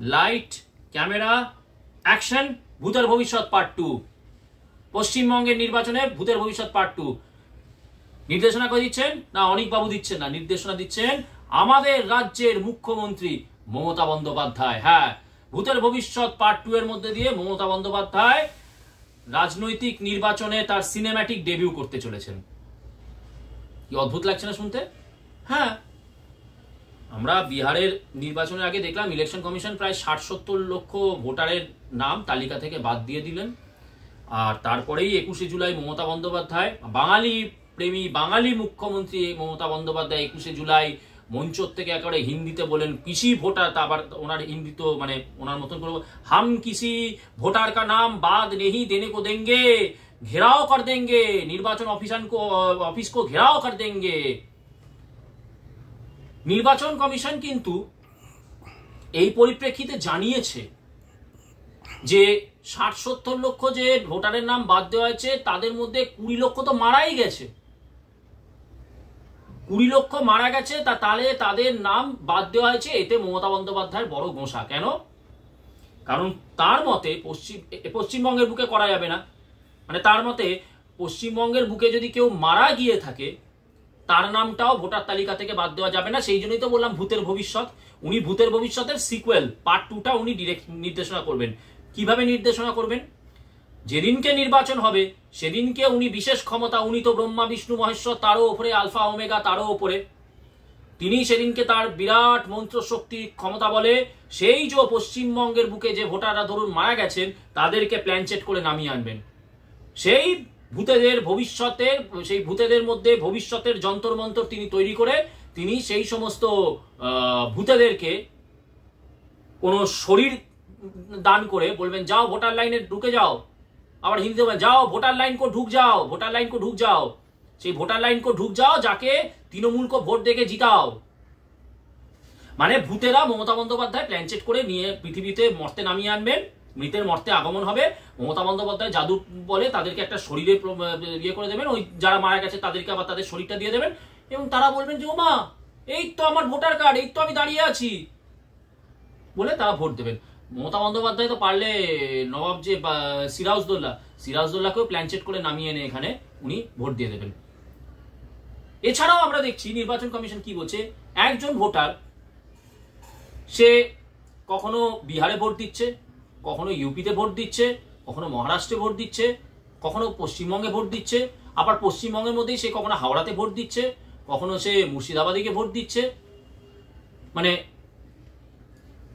Light camera action, ভূতের ভবিষ্যৎ part 2। পশ্চিমবঙ্গের নির্বাচনে ভূতের ভবিষ্যৎ পার্ট 2 নির্দেশনা করে দিচ্ছেন না অনিক বাবু দিচ্ছেন না, নির্দেশনা দিচ্ছেন আমাদের রাজ্যের মুখ্যমন্ত্রী মমতা বন্দ্যোপাধ্যায়। হ্যাঁ, ভূতের ভবিষ্যৎ পার্ট 2 এর মধ্যে দিয়ে মমতা বন্দ্যোপাধ্যায় রাজনৈতিক নির্বাচনে তার সিনেম্যাটিক ডেবিউ করতে চলেছেন। কি অদ্ভুত লাগছে না শুনতে? হ্যাঁ, আমরা বিহারের নির্বাচনের আগে দেখলাম ইলেকশন কমিশন প্রায় 60-70 লক্ষ ভোটারের নাম তালিকা থেকে বাদ দিয়ে দিলেন। আর তারপরেই 21শে জুলাই মমতা বন্দ্যোপাধ্যায়, বাঙালি প্রেমী বাঙালি মুখ্যমন্ত্রী মমতা বন্দ্যোপাধ্যায় 21শে জুলাই মঞ্চ থেকে একেবারে হিন্দিতে বলেন কিসি ভোটার, তা আবার ওনার হিন্দি তো মানে ওনার মতন করে, হাম কিসি ভোটার কা নাম বাদ নেহি দেনে কো দেंगे, ঘেরাও কর দেंगे, নির্বাচন অফিস কো ঘেরাও কর দেंगे। নির্বাচন কমিশন কিন্তু এই পরিপ্রেক্ষিতে জানিয়েছে যে 60-70 লক্ষ যে ভোটারের নাম বাদ দেওয়া হয়েছে তাদের মধ্যে 20 লক্ষ তো মারাই গেছে। 20 লক্ষ মারা গেছে, তাহলে তাদের নাম বাদ দেওয়া হয়েছে, এতে মমতা বন্দ্যোপাধ্যায়ের বড় গোঁসা। কেন? কারণ তার মতে পশ্চিমবঙ্গের বুকে করা যাবে না, মানে তার মতে পশ্চিমবঙ্গের বুকে যদি কেউ মারা গিয়ে থাকে তার নামটাও ভোটার তালিকা থেকে বাদ দেওয়া যাবে না। সেই জন্যই তো বললাম ভূতের ভবিষ্যৎ। উনি ভূতের ভবিষ্যতের সিকুয়েল পার্ট 2টা উনি ডিরেক্ট নির্দেশনা করবেন। কিভাবে নির্দেশনা করবেন? যেদিনকে নির্বাচন হবে সেদিনকে উনি বিশেষ ক্ষমতা, উনি তো ব্রহ্মা বিষ্ণু মহেশ্বর, তারও ওপরে আলফা ওমেগা, তারও ওপরে তিনি সেদিনকে তার বিরাট মন্ত্র শক্তি ক্ষমতা বলে সেই যে পশ্চিমবঙ্গের বুকে যে ভোটাররা ধরুন মারা গেছেন তাদেরকে প্ল্যানচেট করে নামিয়ে আনবেন। সেই ভূতেদের ভবিষ্যতের, সেই ভূতেদের মধ্যে ভবিষ্যতের যন্তর মন্তর তিনি তৈরি করে তিনি সেই সমস্ত ভূতেদেরকে কোন শরীর দান করে বলবেন যাও ভোটার লাইনে ঢুকে যাও, আবার হিন্দিতে বলবেন যাও ভোটার লাইন কো ঢুক যাও, ভোটার লাইন কো ঢুক যাও, সেই ভোটার লাইন কো ঢুক যাও যাকে তৃণমূল কো ভোট দেখে জিতাও। মানে ভূতেরা মমতা বন্দ্যোপাধ্যায় প্ল্যানচেট করে নিয়ে পৃথিবীতে মর্তে নামিয়ে আনবেন, মৃতের মর্তে আগমন হবে। মমতা বন্দ্যোপাধ্যায় জাদু বলে তাদেরকে একটা শরীরে ইয়ে করে দেবেন, ওই যারা মারা গেছে তাদেরকে আবার তাদের শরীরটা দিয়ে দেবেন এবং তারা বলবেন যে ওমা এই তো আমার ভোটার কার্ড, এই তো আমি দাঁড়িয়ে আছি বলে তারা ভোট দেবেন। মমতা বন্দ্যোপাধ্যায় তো পারলে নবাব যে সিরাজদৌল্লাকেও প্ল্যানচেট করে নামিয়ে এনে এখানে উনি ভোট দিয়ে দেবেন। এছাড়াও আমরা দেখছি নির্বাচন কমিশন কি বলছে, একজন ভোটার সে কখনো বিহারে ভোট দিচ্ছে, কখনো ইউপিতে ভোট দিচ্ছে, কখনো মহারাষ্ট্রে ভোট দিচ্ছে, কখনো পশ্চিমবঙ্গে ভোট দিচ্ছে, আবার পশ্চিমবঙ্গের মধ্যেই সে কখনো হাওড়াতে ভোট দিচ্ছে, কখনো সে মুর্শিদাবাদে ভোট দিচ্ছে। মানে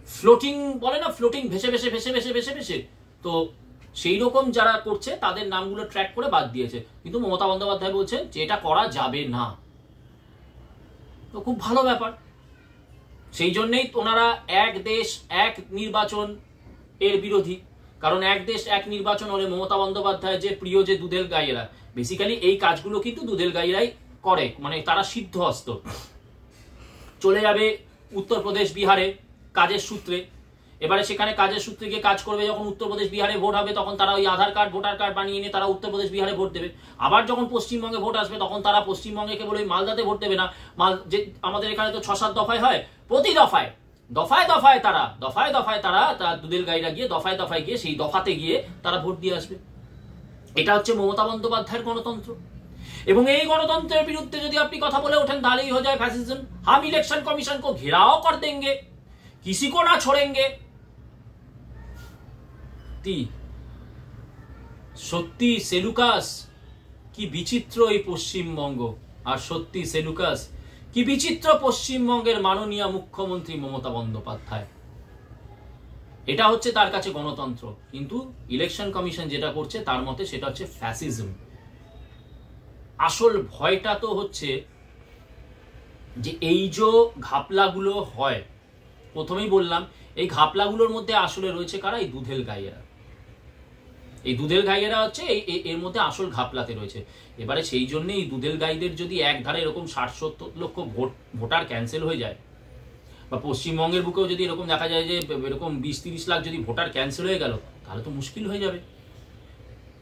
ফ্লোটিং বলে না, ফ্লোটিং ভেসে ভেসে ভেসে ভেসে ভেসে ভেসে, তো সেই রকম যারা করছে তাদের নামগুলো ট্র্যাক করে বাদ দিয়েছে। কিন্তু মমতা বন্দ্যোপাধ্যায় বলছেন যে এটা করা যাবে না। তো খুব ভালো ব্যাপার। সেই জন্যই ওনারা এক দেশ এক নির্বাচন এর বিরোধী। কারণ এক দেশ এক নির্বাচন হলে মমতা বন্দ্যোপাধ্যায় যে প্রিয় যে দুধেল গাইয়েরা, বেসিক্যালি এই কাজগুলো কিন্তু দুধেল গাইয়েরাই করে, মানে তারা সিদ্ধহস্ত। চলে যাবে উত্তরপ্রদেশ বিহারে কাজের সূত্রে, এবারে সেখানে কাজের সূত্রে গিয়ে কাজ করবে। যখন উত্তরপ্রদেশ বিহারে ভোট হবে তখন তারা ওই আধার কার্ড ভোটার কার্ড বানিয়ে নিয়ে তারা উত্তরপ্রদেশ বিহারে ভোট দেবে। আবার যখন পশ্চিমবঙ্গে ভোট আসবে তখন তারা পশ্চিমবঙ্গে কেবল ওই মালদাতে ভোট দেবে না, যে আমাদের এখানে তো 6-7 দফায় হয়, প্রতি দফায় দফায় দফায় তারা দফায় দফায় তারা দুধেল গাইরা গিয়ে দফায় দফায় গিয়ে সেই দফাতে গিয়ে তারা ভোট দিয়ে আসবে। এটা হচ্ছে মমতা বন্দ্যোপাধ্যায়ের গণতন্ত্র। এবং এই গণতন্ত্রের বিরুদ্ধে যদি আপনি কথা বলে ওঠেন তাহলেই হয়ে যায় ফ্যাসিজম। हम इलेक्शन कमीशन को घेराव कर देंगे, किसी को ना छोड़ेंगे। সত্যি সেলুকাস কি বিচিত্র এই পশ্চিমবঙ্গ, আর সত্যি সেলুকাস কি বিচিত্র পশ্চিমবঙ্গের মাননীয় মুখ্যমন্ত্রী মমতা বন্দ্যোপাধ্যায়। এটা হচ্ছে তার কাছে গণতন্ত্র, কিন্তু ইলেকশন কমিশন যেটা করছে তার মতে সেটা হচ্ছে ফ্যাসিজম। আসল ভয়টা তো হচ্ছে যে এই যে ঘাপলাগুলো হয়, প্রথমেই বললাম এই ঘাপলাগুলোর মধ্যে আসলে রয়েছে কারা? এই দুধেল গাইয়েরা। এই দুধেল গাইয়েরা হচ্ছে এর মধ্যে আসল ঘাপলাতে রয়েছে। এবারে সেই জন্য এই দুধেল গাইদের যদি এক ধারে এরকম 60-70 লক্ষ ভোটার ক্যান্সেল হয়ে যায়, বা পশ্চিমবঙ্গের বুকেও যদি এরকম দেখা যায় যে এরকম 20-30 লাখ যদি ভোটার ক্যান্সেল হয়ে গেল, তাহলে তো মুশকিল হয়ে যাবে।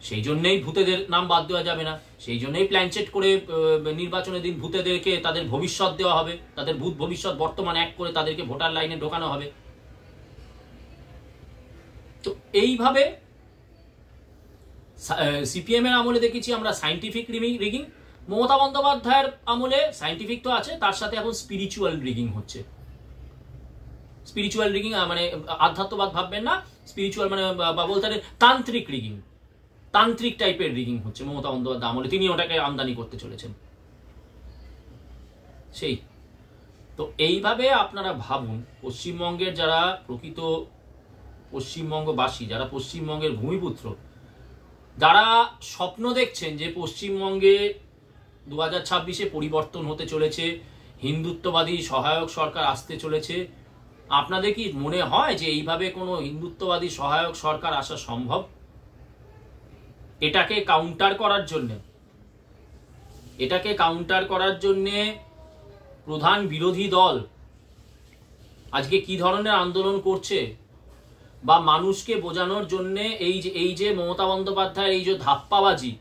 সেই জন্যই ভূতেদের নাম বাদ দেওয়া যাবে না, সেই জন্যই প্ল্যানচেট করে নির্বাচনের দিন ভূতেদেরকে তাদের ভবিষ্যৎ দেওয়া হবে, তাদের ভূত ভবিষ্যৎ বর্তমান এক করে তাদেরকে ভোটার লাইনে ঢোকানো হবে। এইভাবে সিপিএম এর আমলে দেখেছি আমরা সাইন্টিফিক রিগিং, মমতা বন্দ্যোপাধ্যায়ের আমলে সাইন্টিফিক তো আছে, তার সাথে এখন স্পিরিচুয়াল রিগিং হচ্ছে। স্পিরিচুয়াল রিগিং মানে আধ্যাত্মবাদ ভাববেন না, স্পিরিচুয়াল মানে বলতে তান্ত্রিক রিগিং, তান্ত্রিক টাইপের রিগিং হচ্ছে মমতা বন্দ্যোপাধ্যায় আমলে, তিনি ওটাকে আমদানি করতে চলেছেন। সেই তো এইভাবে আপনারা ভাবুন, পশ্চিমবঙ্গের যারা প্রকৃত পশ্চিমবঙ্গবাসী, যারা পশ্চিমবঙ্গের ভূমিপুত্র, যারা স্বপ্ন দেখছেন যে পশ্চিমবঙ্গে 2026-এ পরিবর্তন হতে চলেছে, হিন্দুত্ববাদী সহায়ক সরকার আসতে চলেছে, আপনাদের কি মনে হয় যে এইভাবে কোনো হিন্দুত্ববাদী সহায়ক সরকার আসা সম্ভব? এটাকে কাউন্টার করার জন্যে প্রধান বিরোধী দল আজকে কি ধরনের আন্দোলন করছে, বা মানুষকে বোঝানোর জন্য এই যে মমতা বন্দ্যোপাধ্যায়ের এই যে ধাপ্পাবাজি,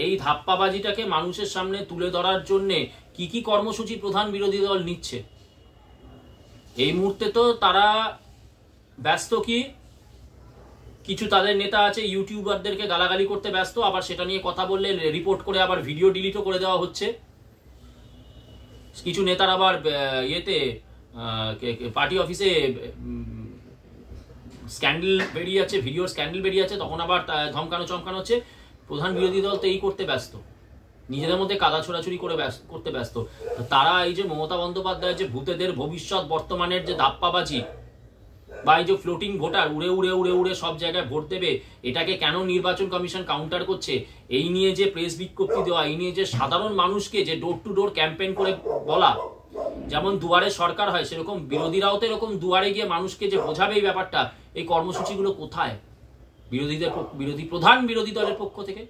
এই ধাপ্পাবাজিটাকে মানুষের সামনে তুলে ধরার জন্য কি কি কর্মসূচি প্রধান বিরোধী দল নিচ্ছে? এই মুহূর্তে তো তারা ব্যস্ত কি, কিছু তাদের নেতা আছে ইউটিউবারদেরকে গালাগালি করতে ব্যস্ত, আবার সেটা নিয়ে কথা বললে রিপোর্ট করে আবার ভিডিও ডিলিটও করে দেওয়া হচ্ছে। কিছু নেতার আবার ইয়েতে পার্টি অফিসে স্ক্যান্ডেল বেরিয়ে আছে, ভিডিওর স্ক্যান্ডেল বেরিয়ে আছে, তখন আবার ধমকানো চমকানো হচ্ছে। প্রধান বিরোধী দল তো এই করতে ব্যস্ত, নিজেদের মধ্যে কাদা ছোড়াছুড়ি করতে ব্যস্ত। তারা এই যে মমতা বন্দ্যোপাধ্যায় যে ভূতেদের ভবিষ্যৎ বর্তমানের যে ধাপ্পাবাজি, বা এই যে ফ্লোটিং ভোটার উড়ে সব জায়গায় ভোট দেবে, এটাকে কেন নির্বাচন কমিশন কাউন্টার করছে, এই নিয়ে যে প্রেস বিজ্ঞপ্তি দেওয়া, এই নিয়ে যে সাধারণ মানুষকে যে ডোর টু ডোর ক্যাম্পেইন করে বলা, যেমন দুয়ারে সরকার হয় সেরকম বিরোধীরাও তো এরকম দুয়ারে গিয়ে মানুষকে যে বোঝাবে এই ব্যাপারটা, এই কর্মসূচিগুলো কোথায় প্রধান বিরোধী দলের পক্ষ থেকে?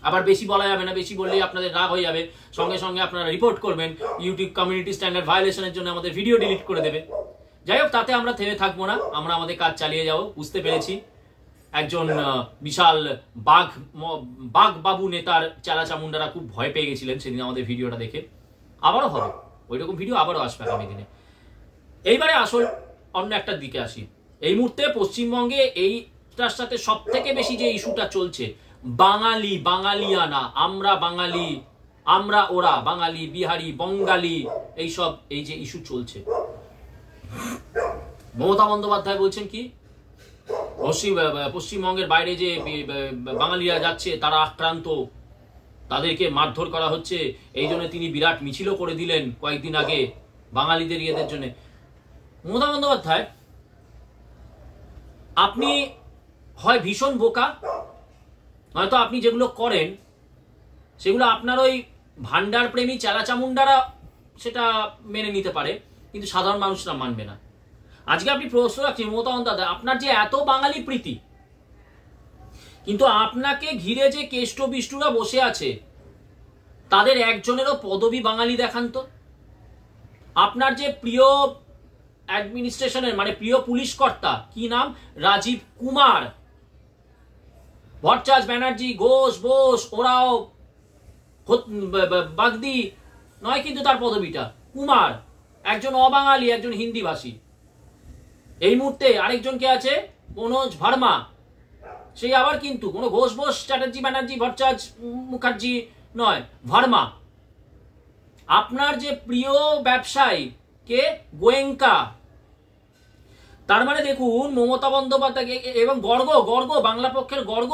আবার বেশি বলা যাবে না, বেশি বললেই আপনাদের রাগ হয়ে যাবে, সঙ্গে সঙ্গে আপনারা রিপোর্ট করবেন, ইউটিউব কমিউনিটি স্ট্যান্ডার্ড ভায়োলেশনের জন্য আমাদের ভিডিও ডিলিট করে দেবে। যাই হোক, তাতে আমরা থেমে থাকবো না, আমরা আমাদের কাজ চালিয়ে যাব। বুঝতে পেরেছি একজন বিশাল বাঘ বাবু নেতার চালা চামুন্ডারা খুব ভয় পেয়ে গেছিলেন সেদিন আমাদের ভিডিওটা দেখে। আবারও হবে ওইরকম ভিডিও, আবারও আসবে আগামী দিনে। এইবারে আসল অন্য একটা দিকে আসি। এই মুহূর্তে পশ্চিমবঙ্গে এইটার সাথে সব থেকে বেশি যে ইস্যুটা চলছে, বাঙালিয়ানা, আমরা বাঙালি, আমরা ওরা, বাঙালি, বিহারি, বঙ্গালী, এইসব এই যে ইস্যু চলছে, মমতা বন্দ্যোপাধ্যায় বলছেন কি, পশ্চিমবঙ্গের বাইরে যে বাঙালিরা যাচ্ছে তারা আক্রান্ত, তাদেরকে মারধর করা হচ্ছে, এই জন্য তিনি বিরাট মিছিলও করে দিলেন কয়েকদিন আগে বাঙালিদের ইয়েদের জন্য। মমতা বন্দ্যোপাধ্যায়, আপনি হয় ভীষণ বোকা, নয়তো আপনি যেগুলো করেন সেগুলো আপনার ওই ভান্ডার প্রেমী চালাচামুন্ডারা সেটা মেনে নিতে পারে, কিন্তু সাধারণ মানুষরা মানবে না। আজকে আপনি প্রশ্ন রাখছি মমতা বন্দ্যোপাধ্যায়, আপনার যে এত বাঙালি প্রীতি, কিন্তু আপনাকে ঘিরে যে কেষ্ট বিষ্টুরা বসে আছে তাদের একজনেরও পদবী বাঙালি দেখান তো। আপনার যে প্রিয় অ্যাডমিনিস্ট্রেশনের মানে প্রিয় পুলিশ কর্তা, কি নাম, রাজীব কুমার, ভট্টাচার্য, ব্যানার্জি, ঘোষ, বোস, ওরাও বাগদি নয়, কিন্তু তার পদবিটা কুমার, একজন অবাঙালি, একজন হিন্দিভাষী। এই মুহূর্তে আরেকজন কে আছে, মনোজ ভার্মা, সেই আবার কিন্তু কোনো ঘোষ, বোস, চ্যাটার্জি, ব্যানার্জি, ভট্টাচার্য, মুখার্জি নয়, ভার্মা। আপনার যে প্রিয় ব্যবসায়ী কে, গোয়েঙ্কা। তার মানে দেখুন মমতা বন্দ্যোপাধ্যায় এবং গর্গ বাংলা পক্ষের গর্গ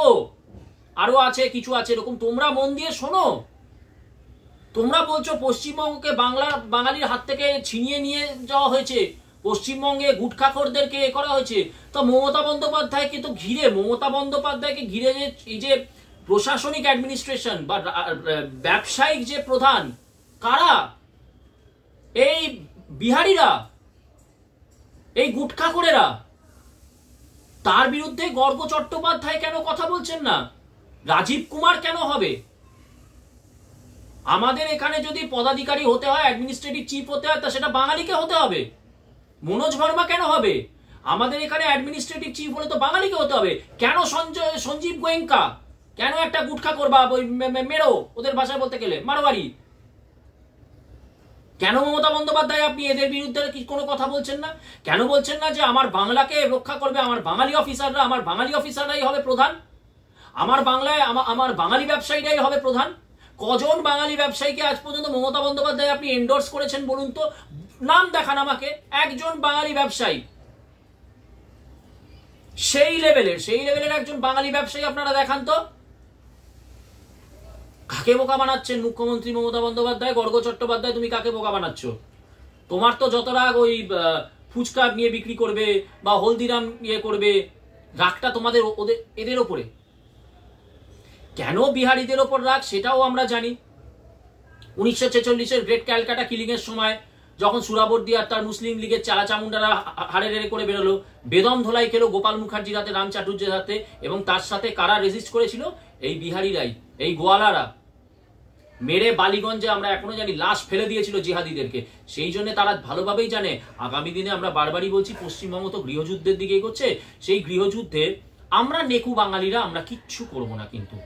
আরো আছে, কিছু আছে এরকম। তোমরা মন দিয়ে শোনো, তোমরা বলছো পশ্চিমবঙ্গকে বাঙালির হাত থেকে ছিনিয়ে নিয়ে যাওয়া হয়েছে, পশ্চিমবঙ্গে গুটখাখোরদেরকে এ করা হয়েছে। তো মমতা বন্দ্যোপাধ্যায়কে তো ঘিরে, মমতা বন্দ্যোপাধ্যায়কে ঘিরে যে এই যে প্রশাসনিক অ্যাডমিনিস্ট্রেশন বা ব্যবসায়িক যে প্রধান, কারা? এই বিহারিরা, এই গুটখাখোরেরা। তার বিরুদ্ধে গর্গ চট্টোপাধ্যায় কেন কথা বলছেন না? রাজীব কুমার কেন হবে? আমাদের এখানে যদি পদাধিকারী হতে হয়, অ্যাডমিনিস্ট্রেটিভ চিফ হতে হয়, তা সেটা বাঙালিকে হতে হবে। মনোজ ভার্মা কেন হবে? আমাদের এখানে অ্যাডমিনিস্ট্রেটিভ চিফ হলে তো বাঙালিকে হতে হবে। কেন সঞ্জীব গোয়েঙ্কা? কেন একটা গুটখাখোর বা মেরো, ওদের ভাষায় বলতে গেলে মারোয়ারি? কেন মমতা বন্দ্যোপাধ্যায় আপনি এদের বিরুদ্ধে কোনো কথা বলছেন না? কেন বলছেন না যে আমার বাংলাকে রক্ষা করবে আমার বাঙালি অফিসাররাই হবে প্রধান, আমার বাংলায় আমার বাঙালি ব্যবসায়ীরাই হবে প্রধান? কজন বাঙালি ব্যবসায়ীকে আজ পর্যন্ত মমতা বন্দ্যোপাধ্যায় আপনি এন্ডোর্স করেছেন বলুন তো? নাম দেখান আমাকে একজন বাঙালি ব্যবসায়ী, সেই লেভেলের একজন বাঙালি ব্যবসায়ী আপনারা দেখান তো। কাকে বোকা বানাচ্ছেন মুখ্যমন্ত্রী মমতা বন্দ্যোপাধ্যায়? গর্গ চট্টোপাধ্যায়, তুমি কাকে বোকা বানাচ্ছ? তোমার তো যত রাগ ওই ফুচকা নিয়ে বিক্রি করবে বা হলদিরাম ইয়ে করবে, রাগটা তোমাদের এদের ওপরে। কেন বিহারিদের ওপর রাগ সেটাও আমরা জানি। 1946-এর গ্রেট ক্যালকাটা কিলিং এর সময় যখন সুরাবর্দী আর তার মুসলিম লীগের চামুন্ডারা হাড়ে রেড়ে করে বেরোলো, বেদম ধোলাই খেলো গোপাল মুখার্জির হাতে, রাম চাটুর্যের হাতে, এবং তার সাথে কারা রেজিস্ট করেছিল? এই বিহারিরাই, এই গোয়ালারা। মেরে বালিগঞ্জে আমরা এখনো জানি লাশ ফেলে দিয়েছিল জিহাদিদেরকে। সেই জন্য তারা ভালোভাবেই জানে আগামী দিনে, আমরা বারবারই বলছি, পশ্চিমবঙ্গ তো গৃহযুদ্ধের দিকে এগোচ্ছে। সেই গৃহযুদ্ধে আমরা নেকু বাঙালিরা আমরা কিচ্ছু করব না, কিন্তু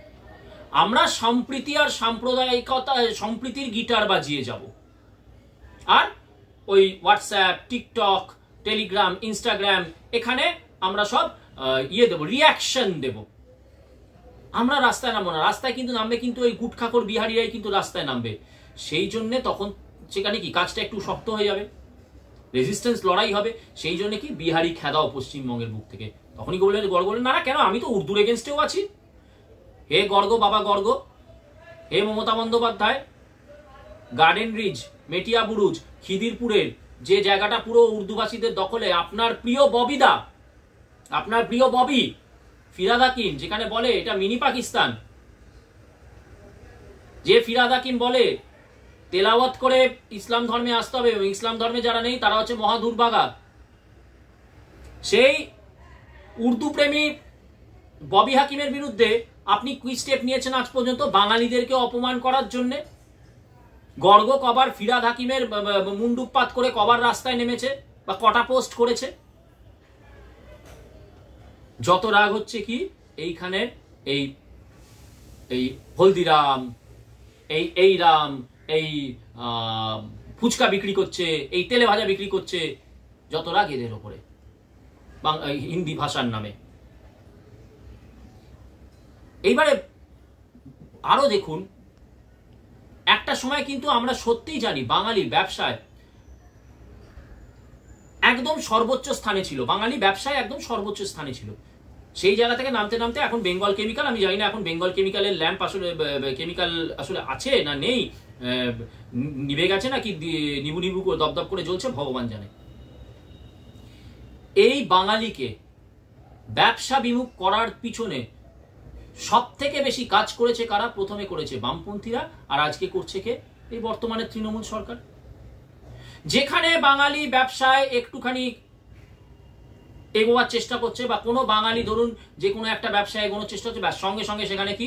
আমরা সম্প্রীতি আর সাম্প্রদায়িকতা, সম্প্রীতির গিটার বাজিয়ে যাব। আর ওই হোয়াটসঅ্যাপ, টিকটক, টেলিগ্রাম, ইনস্টাগ্রাম, এখানে আমরা সব দেবো, রিয়াকশন দেব। আমরা রাস্তায় নামবো না। রাস্তায় কিন্তু নামবে কিন্তু ওই গুটখাকর বিহারিরাই কিন্তু রাস্তায় নামবে। সেই জন্য তখন সেখানে কি কাজটা একটু শক্ত হয়ে যাবে, রেজিস্ট্যান্স লড়াই হবে। সেই জন্য কি বিহারি খেদাও পশ্চিমবঙ্গের বুক থেকে। তখনই বললেন গর্গ, না কেন, আমি তো উর্দুর এগেনস্টেও আছি। হে গর্গ, বাবা গর্গ, হে মমতা বন্দ্যোপাধ্যায়, গার্ডেন রিজ, মেটিয়া বুরুজ, খিদিরপুরের যে জায়গাটা পুরো উর্দুভাষীদের দখলে, আপনার প্রিয় ববিদা, আপনার প্রিয় ববি ফিরাদ হাকিম যেখানে বলে এটা মিনি পাকিস্তান, যে ফিরাদ হাকিম বলে তেলাওয়াত করে ইসলাম ধর্মে আসতে হবে এবং ইসলাম ধর্মে যারা নেই তারা হচ্ছে মহা দুর্ভাগা, সেই উর্দু প্রেমী ববি হাকিমের বিরুদ্ধে আপনি কি স্টেপ নিয়েছেন আজ পর্যন্ত? বাঙালিদেরকে অপমান করার জন্য গর্গ কবার ফিরাদ হাকিমের মুন্ডুপাত করে কবার রাস্তায় নেমেছে বা কটা পোস্ট করেছে? যত রাগ হচ্ছে কি এইখানে এই এই হলদিরাম, এই রাম, এই ফুচকা বিক্রি করছে, এই তেলে ভাজা বিক্রি করছে, যত রাগ এদের ওপরে হিন্দি ভাষার নামে। এইবারে আরো দেখুন, একটা সময় কিন্তু আমরা সত্যিই জানি বাঙালি ব্যবসায় একদম সর্বোচ্চ স্থানে ছিল, বাঙালি ব্যবসায় একদম সর্বোচ্চ স্থানে ছিল। সেই জায়গা থেকে নামতে নামতে এখন বেঙ্গল কেমিক্যাল, আমি জানি না এখন বেঙ্গল কেমিক্যালের ল্যাম্প আসলে কেমিক্যাল আসলে আছে না নেই, নিভে গেছে না কি নিবু নিবু দপদপ করে জ্বলছে, ভগবান জানে। এই বাঙালিকে ব্যবসা বিমুখ করার পিছনে সব থেকে বেশি কাজ করেছে কারা? প্রথমে করেছে বামপন্থীরা, আর আজকে করছে কে? এই বর্তমানে তৃণমূল সরকার। যেখানে বাঙালি ব্যবসায় একটুখানি এগোবার চেষ্টা করছে বা কোনো বাঙালি ধরুন যে কোনো একটা ব্যবসায় এগোনোর চেষ্টা হচ্ছে, সঙ্গে সঙ্গে সেখানে কি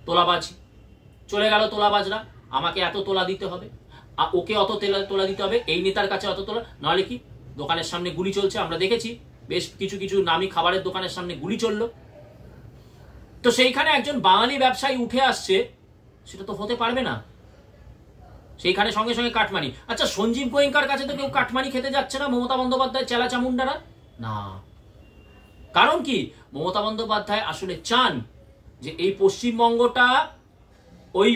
তোলাবাজি চলে গেল। তোলাবাজরা, আমাকে এত তোলা দিতে হবে, ওকে অত তোলা দিতে হবে, এই নেতার কাছে অত তোলা, নাহলে কি দোকানের সামনে গুলি চলছে। আমরা দেখেছি বেশ কিছু নামি খাবারের দোকানের সামনে গুলি চললো। তো সেইখানে একজন বাঙালি ব্যবসায়ী উঠে আসছে, সেটা তো হতে পারবে না। সেইখানে সঙ্গে সঙ্গে কাটমানি। আচ্ছা, সঞ্জীব গোয়েঙ্কার কাছে তো কেউ কাটমানি খেতে যাচ্ছে না মমতা বন্দ্যোপাধ্যায় চেলা চামুন্ডারা, না। কারণ কি? মমতা বন্দ্যোপাধ্যায় আসলে চান যে এই পশ্চিমবঙ্গটা ওই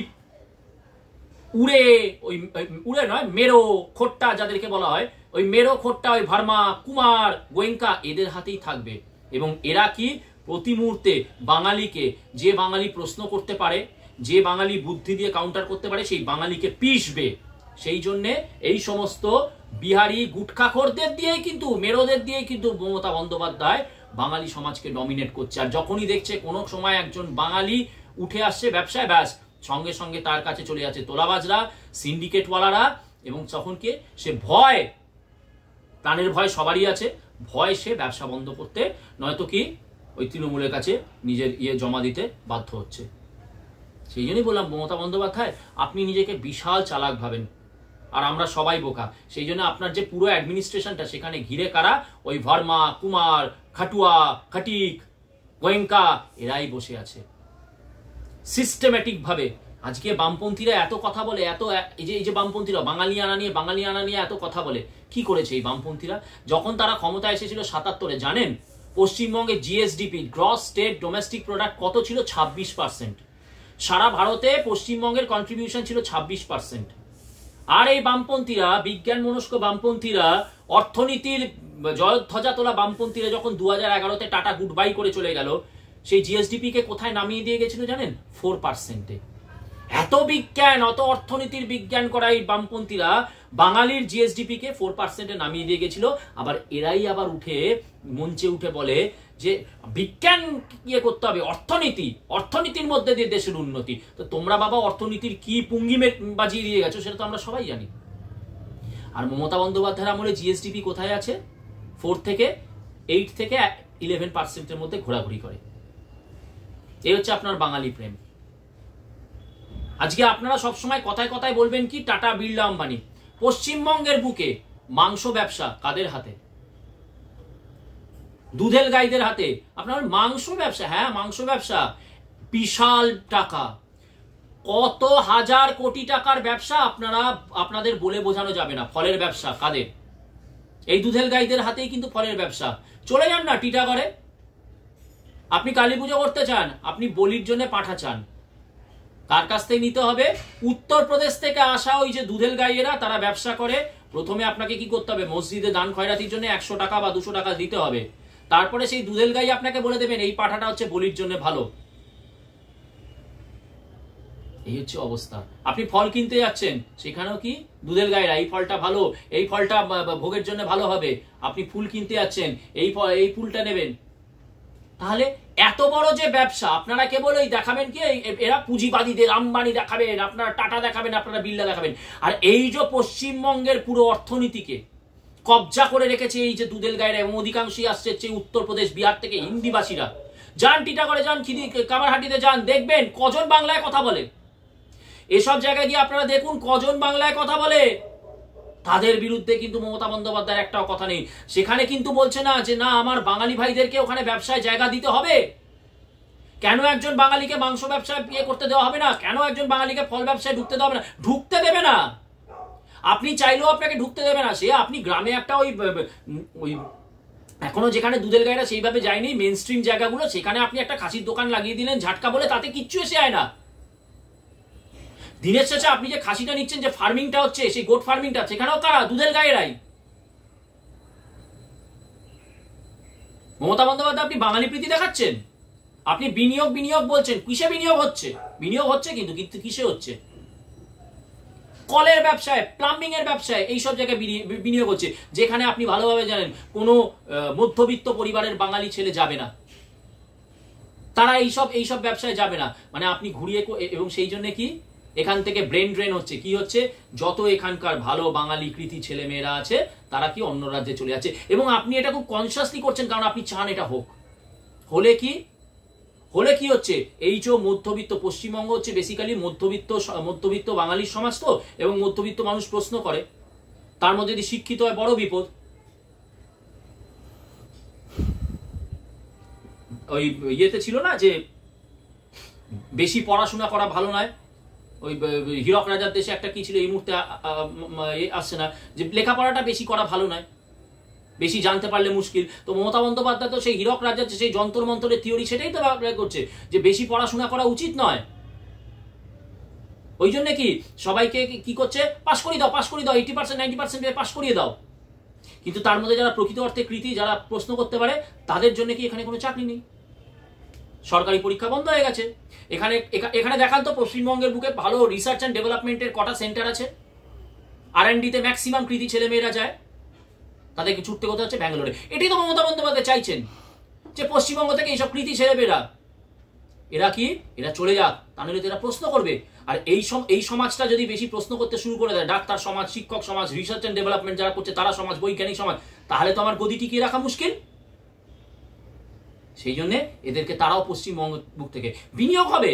উড়ে নয়, মেরো খোট্টা যাদেরকে বলা হয়, ওই মেরো খোট্টা, ওই ভার্মা, কুমার, গোয়েঙ্কা, এদের হাতেই থাকবে। এবং এরা কি প্রতি মুহূর্তে বাঙালিকে, যে বাঙালি প্রশ্ন করতে পারে, যে বাঙালি বুদ্ধি দিয়ে কাউন্টার করতে পারে, সেই বাঙালিকে পিষবে। সেই জন্য এই সমস্ত বিহারি গুটখাখোরদের দিয়েই কিন্তু, মেরোদের দিয়েই কিন্তু মমতা বন্দ্যোপাধ্যায় বাঙালি সমাজকে ডমিনেট করছে। আর যখনই দেখছে কোনো সময় একজন বাঙালি উঠে আসছে ব্যবসায়, ব্যাস সঙ্গে সঙ্গে তার কাছে চলে যাচ্ছে তোলাবাজরা, সিন্ডিকেটওয়ালারা। এবং তখন কি সে ভয়, প্রাণের ভয় সবারই আছে, ভয় সে ব্যবসা বন্ধ করতে, নয়তো কি ওই তৃণমূলের কাছে নিজের জমা দিতে বাধ্য হচ্ছে। সেই জন্যই বললাম মমতা বন্দ্যোপাধ্যায় আপনি নিজেকে বিশাল চালাক ভাবেন, আর আমরা সবাই বোকা। সেই জন্য আপনার যে পুরো অ্যাডমিনিস্ট্রেশনটা, সেখানে ঘিরে কারা? ওই ভার্মা, কুমার, খাটুয়া, খাটিক, গোয়েঙ্কা, এরাই বসে আছে সিস্টেম্যাটিক ভাবে। আজকে বামপন্থীরা এত কথা বলে, এই যে বামপন্থীরা বাঙালি আনা নিয়ে এত কথা বলে, কি করেছে এই বামপন্থীরা? যখন তারা ক্ষমতায় এসেছিল ৭৭-এ, জানেন পশ্চিমবঙ্গে GSDP gross state domestic product কত ছিল? 26%। সারা ভারতে পশ্চিমবঙ্গের কন্ট্রিবিউশন ছিল 26%। আর এই বামপন্থীরা, বিজ্ঞান মনস্ক বামপন্থীরা, অর্থনীতির জয়ধ্বজা তোলা বামপন্থীরা যখন 2011-তে টাটা গুড বাই করে চলে গেল, সেই জিএসডিপি কে কোথায় নামিয়ে দিয়ে গেছিল জানেন? 4%-এ। এত বিজ্ঞান, অত অর্থনীতির বিজ্ঞান করা এই বামপন্থীরা বাঙালির জিএসডিপি কে 4%-এ নামিয়ে দিয়ে গেছিল। আবার এরাই আবার মঞ্চে উঠে বলে যে বিজ্ঞান ইয়ে করতে হবে, অর্থনীতির মধ্যে দিয়ে দেশের উন্নতি। তো তোমরা বাবা অর্থনীতির কি পুঙ্গি বাজিয়ে দিয়ে গেছো সেটা তো আমরা সবাই জানি। আর মমতা বন্দ্যোপাধ্যায়ের আমলে জিএসডিপি কোথায় আছে? 8 থেকে 11%-এর মধ্যে ঘোরাঘুরি করে। এই হচ্ছে আপনার বাঙালি প্রেম। আজকে আপনারা সবসময় কথায় কথায় বলবেন কি টাটা, বিড়লা, আম্বানি। পশ্চিমবঙ্গের বুকে মাংস ব্যবসা কাদের হাতে? দুধের গাইদের হাতে। আপনার মাংস ব্যবসা, হ্যাঁ মাংস ব্যবসা, বিশাল টাকা, কত হাজার কোটি টাকার ব্যবসা আপনাদের বলে বোঝানো যাবে না। ফলের ব্যবসা কাদের? এই দুধের গাইদের হাতেই কিন্তু ফলের ব্যবসা। চলে যান না টিটাগড়ে, আপনি কালী পুজো করতে চান, আপনি বলির জন্য পাঠা চান, কার কাছ থেকে নিতে হবে? উত্তরপ্রদেশ থেকে আসা ওই যে দুধের গাইয়েরা, তারা ব্যবসা করে। প্রথমে আপনাকে কি করতে হবে? মসজিদে দান খয়রাতির জন্য 100 টাকা বা 200 টাকা দিতে হবে। তারপরে সেই দুধের গাই আপনাকে বলে দেবেন এই পাঠাটা হচ্ছে বলির জন্য ভালো। এই হচ্ছে অবস্থা। আপনি ফল কিনতে যাচ্ছেন, সেখানেও কি দুধের গাইরা এই ফলটা ভালো, এই ফলটা ভোগের জন্য ভালো হবে। আপনি ফুল কিনতে যাচ্ছেন, এই ফুলটা নেবেন। তাহলে এত বড় যে ব্যবসা, আপনারা কেবল এই দেখাবেন কি এরা পুঁজিবাদীদের, আম্বানি দেখাবেন, আপনারা টাটা দেখাবেন, আপনারা বিড়লা দেখাবেন। আর এই যে পশ্চিমবঙ্গের পুরো অর্থনীতিকে কবজা করে রেখেছে এই যে দুধের গাইরা, এবং অধিকাংশই আসছে উত্তরপ্রদেশ, বিহার থেকে হিন্দিভাষীরা। যান টিটাগড়ে যান, কামারহাটিতে যান, দেখবেন কজন বাংলায় কথা বলে। এসব জায়গায় গিয়ে আপনারা দেখুন কজন বাংলায় কথা বলে। তাদের বিরুদ্ধে কিন্তু মমতা বন্দ্যোপাধ্যায়ের একটাও কথা নেই। সেখানে কিন্তু বলছে না যে না আমার বাঙালি ভাইদেরকে ওখানে ব্যবসায় জায়গা দিতে হবে। কেন একজন বাঙালিকে মাংস ব্যবসায় বিয়ে করতে দেওয়া হবে না? কেন একজন বাঙালিকে ফল ব্যবসায় ঢুকতে দেওয়া হবে না? ঢুকতে দেবে না। আপনি চাইলেও আপনাকে ঢুকতে দেবে না। সে আপনি গ্রামে একটা ওই এখনো যেখানে দুধের গাইরা সেইভাবে যায়নি মেন স্ট্রিম জায়গাগুলো, সেখানে আপনি একটা খাসির দোকান লাগিয়ে দিলেন ঝাটকা বলে, তাতে কিচ্ছু এসে যায় না। দিনের শেষে আপনি যে খাসিটা নিচ্ছেন, যে ফার্মিংটা হচ্ছে, সেই গোট ফার্মিংটা, সেখানেও কারা? দুধের গায়েরাই। মমতা বন্দ্যোপাধ্যায় আপনি বাঙালি প্রীতি দেখাচ্ছেন, আপনি বিনিয়োগ বলছেন। কিসে বিনিয়োগ হচ্ছে? বিনিয়োগ হচ্ছে কিন্তু কিসে হচ্ছে? কলের ব্যবসায়, প্লাম্বিং এর ব্যবসায়, এইসব জায়গায় বিনিয়োগ হচ্ছে, যেখানে আপনি ভালোভাবে জানেন কোনো মধ্যবিত্ত পরিবারের বাঙালি ছেলে যাবে না, তারা এইসব ব্যবসায় যাবে না। মানে আপনি ঘুরিয়ে, এবং সেই জন্য কি এখান থেকে ব্রেন ড্রেন হচ্ছে। কি হচ্ছে? যত এখানকার ভালো বাঙালি কৃতি ছেলে মেয়েরা আছে তারা কি অন্য রাজ্যে চলে যাচ্ছে, এবং আপনি এটা খুব কনসিয়াসলি করছেন, কারণ আপনি চান এটা হোক। হলে কি হচ্ছে? এই যে মধ্যবিত্ত, পশ্চিমবঙ্গ হচ্ছে বেসিক্যালি মধ্যবিত্ত বাঙালির সমাজ তো, এবং মধ্যবিত্ত মানুষ প্রশ্ন করে, তার মধ্যে যদি শিক্ষিত হয় বড় বিপদ। ওই ইয়েতে ছিল না যে বেশি পড়াশোনা করা ভালো নয়, ওই হীরক রাজার দেশে একটা কি ছিল, এই মুহূর্তে আসছে না, যে লেখাপড়াটা বেশি করা ভালো নয়, বেশি জানতে পারলে মুশকিল। তো মমতা বন্দ্যোপাধ্যায় তো সেই হীরক রাজার সেই যন্ত্র মন্ত্রের থিওরি সেটাই তো ব্যবহার করছে, যে বেশি পড়াশোনা করা উচিত নয়। ওই জন্য কি সবাইকে কি করছে? পাশ করিয়ে দাও, 80% 90% পাশ করিয়ে দাও। কিন্তু তার মধ্যে যারা প্রকৃত অর্থে কৃতি, যারা প্রশ্ন করতে পারে, তাদের জন্য কি এখানে কোনো চাকরি নেই? সরকারি পরীক্ষা বন্ধ হয়ে গেছে। এখানে দেখান তো পশ্চিমবঙ্গের বুকে ভালো রিসার্চ অ্যান্ড ডেভেলপমেন্টের কটা সেন্টার আছে? R&D তে ম্যাক্সিমাম কৃতি ছেলে মেয়েরা যায়, তাদেরকে ছুটতে করতে হচ্ছে ব্যাঙ্গালোরে। এটাই তো মমতা বন্দ্যোপাধ্যায় চাইছেন, যে পশ্চিমবঙ্গ থেকে এইসব কৃতি ছেলে মেয়েরা এরা চলে যাক, তাহলে এরা প্রশ্ন করবে। আর এই সমাজটা যদি বেশি প্রশ্ন করতে শুরু করে দেয়, ডাক্তার সমাজ, শিক্ষক সমাজ, রিসার্চ অ্যান্ড ডেভেলপমেন্ট যারা করছে তারা সমাজ, বৈজ্ঞানিক সমাজ, তাহলে তো আমার গদি টিকিয়ে রাখা মুশকিল। সেই জন্য এদেরকে তারাও পশ্চিমবঙ্গ বুক থেকে বিনিয়োগ হবে,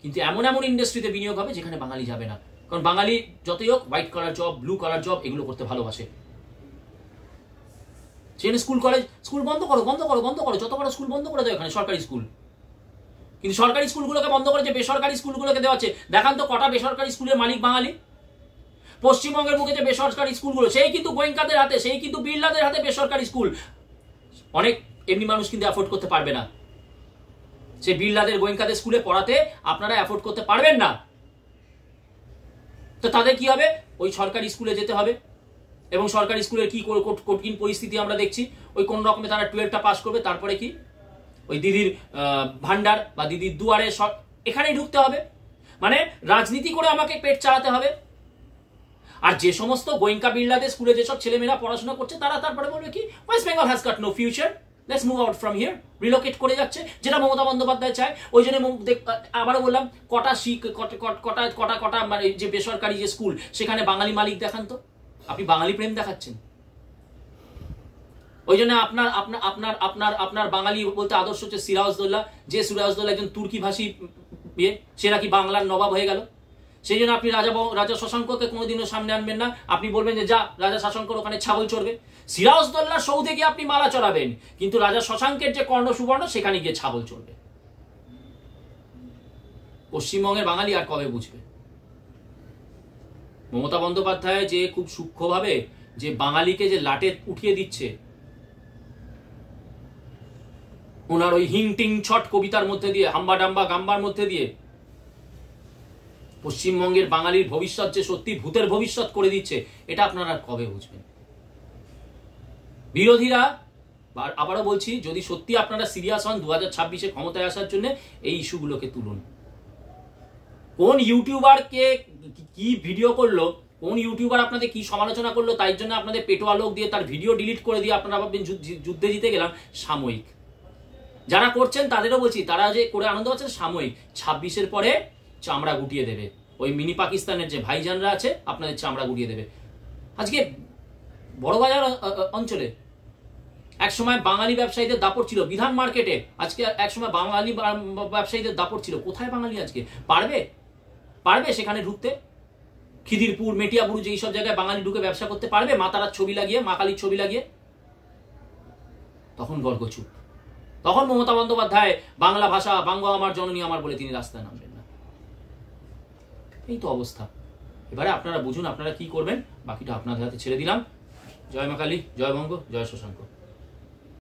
কিন্তু এমন ইন্ডাস্ট্রিতে বিনিয়োগ হবে যেখানে বাঙালি যাবে না। কারণ বাঙালি যতই হোক white collar job, blue collar job এগুলো করতে ভালোবাসে। সেখানে স্কুল বন্ধ করো, যত বড় স্কুল বন্ধ করে দাও এখানে সরকারি স্কুল। কিন্তু সরকারি স্কুলগুলোকে বন্ধ করে যে বেসরকারি স্কুলগুলোকে দেওয়া হচ্ছে, দেখান তো কটা বেসরকারি স্কুলের মালিক বাঙালি। পশ্চিমবঙ্গের বুকে যে বেসরকারি স্কুলগুলো, সেই কিন্তু গোয়েঙ্কাদের হাতে, সেই কিন্তু বিড়লাদের হাতে বেসরকারি স্কুল। অনেক এমনি মানুষ কিন্তু অ্যাফোর্ড করতে পারবে না, সেই বিড়লাদের গোয়েঙ্কাদের স্কুলে পড়াতে আপনারা অ্যাফোর্ড করতে পারবেন না। তো তাদের কি হবে? ওই সরকারি স্কুলে যেতে হবে। এবং সরকারি স্কুলের কি কঠিন পরিস্থিতি আমরা দেখছি। ওই কোন রকমে তারা 12টা পাস করবে, তারপরে কি ওই দিদির ভান্ডার বা দিদির দুয়ারে এখানেই ঢুকতে হবে। মানে রাজনীতি করে আমাকে পেট চালাতে হবে। আর যে সমস্ত গোয়েঙ্কা বিড়লাদের স্কুলে যেসব ছেলেমেয়েরা পড়াশোনা করছে, তারা তারপরে বলবে কি, West Bengal has got no future, let's move out from here. Relocate করে যাচ্ছে, যেটা মমতা বন্দ্যোপাধ্যায় চায়। ওই জন্য আবারও বললাম, কটা মানে যে বেসরকারি যে স্কুল, সেখানে বাঙালি মালিক দেখান তো। আপনি বাঙালি প্রেম দেখাচ্ছেন। ওই জন্য আপনার বাঙালি বলতে আদর্শ হচ্ছে সিরাজদৌল্লা, যে সিরাজদৌল্লা একজন তুর্কি ভাষী বিয়ে, সে নাকি বাংলার নবাব হয়ে গেল। সেই জন্য আপনি রাজা শশাঙ্ককে কোনোদিনও সামনে আনবেন না। আপনি বলবেন যে যা রাজা শশাঙ্কর ওখানে ছাগল চড়বে। সিরাজদৌল্লার সৌধে গিয়ে আপনি মালা চড়াবেন, কিন্তু রাজা শশাঙ্কের যে কর্ণ সুবর্ণ, সেখানে গিয়ে ছাগল চড়বে। পশ্চিমবঙ্গের বাঙালি আর কবে বুঝবে? মমতা বন্দ্যোপাধ্যায় যে খুব সূক্ষ্মভাবে যে বাঙালিকে যে লাটে উঠিয়ে দিচ্ছে, ওনার ওই হিং টিং ছট কবিতার মধ্যে দিয়ে, হাম্বা ডাম্বা গাম্বার মধ্যে দিয়ে পশ্চিমবঙ্গের বাঙালির ভবিষ্যৎ যে সত্যি ভূতের ভবিষ্যৎ করে দিচ্ছে, এটা আপনারা কবে বুঝবেন? বিরোধীরা, আবারও বলছি, যদি সত্যি আপনারা সিরিয়াস হন 2026-এ ক্ষমতায় আসার জন্য, এই ইস্যুগুলোকে তুলুন। কোন ইউটিউবারকে কি ভিডিও করলো, কোন ইউটিউবার আপনাদের কি সমালোচনা করলো, তাই জন্য আপনাদের পেটোয়া লোক দিয়ে তার ভিডিও ডিলিট করে দিয়ে আপনারা ভাববেন যুদ্ধে জিতে গেলাম। সাময়িক। যারা করছেন তাদেরও বলছি, তারা যে করে আনন্দ পাচ্ছেন, সাময়িক। 26-এর পরে চামড়া গুটিয়ে দেবে। ওই মিনি পাকিস্তানের যে ভাইজানরা আছে, আপনাদের চামড়া গুটিয়ে দেবে। আজকে বড়বাজার অঞ্চলে একসময় বাঙালি ব্যবসায়ীদের দাপট ছিল, বিধান মার্কেটে। আজকে একসময় বাঙালি ব্যবসায়ীদের দাপট ছিল। কোথায় বাঙালি আজকে? পারবে সেখানে ঢুকতে? খিদিরপুর, মেটিয়াপুর, যে সব জায়গায় বাঙালি ঢুকে ব্যবসা করতে পারবে, মা তারার ছবি লাগিয়ে, মা কালীর ছবি লাগিয়ে? তখন গর্গচুপ। তখন মমতা বন্দ্যোপাধ্যায় বাংলা ভাষা, বাংলা আমার জননী আমার বলে তিনি রাস্তায় নামবেন না। এই তো অবস্থা। এবারে আপনারা বুঝুন আপনারা কি করবেন, বাকিটা আপনাদের হাতে ছেড়ে দিলাম। জয় মা কালী, জয় বঙ্গ, জয় শশাঙ্ক।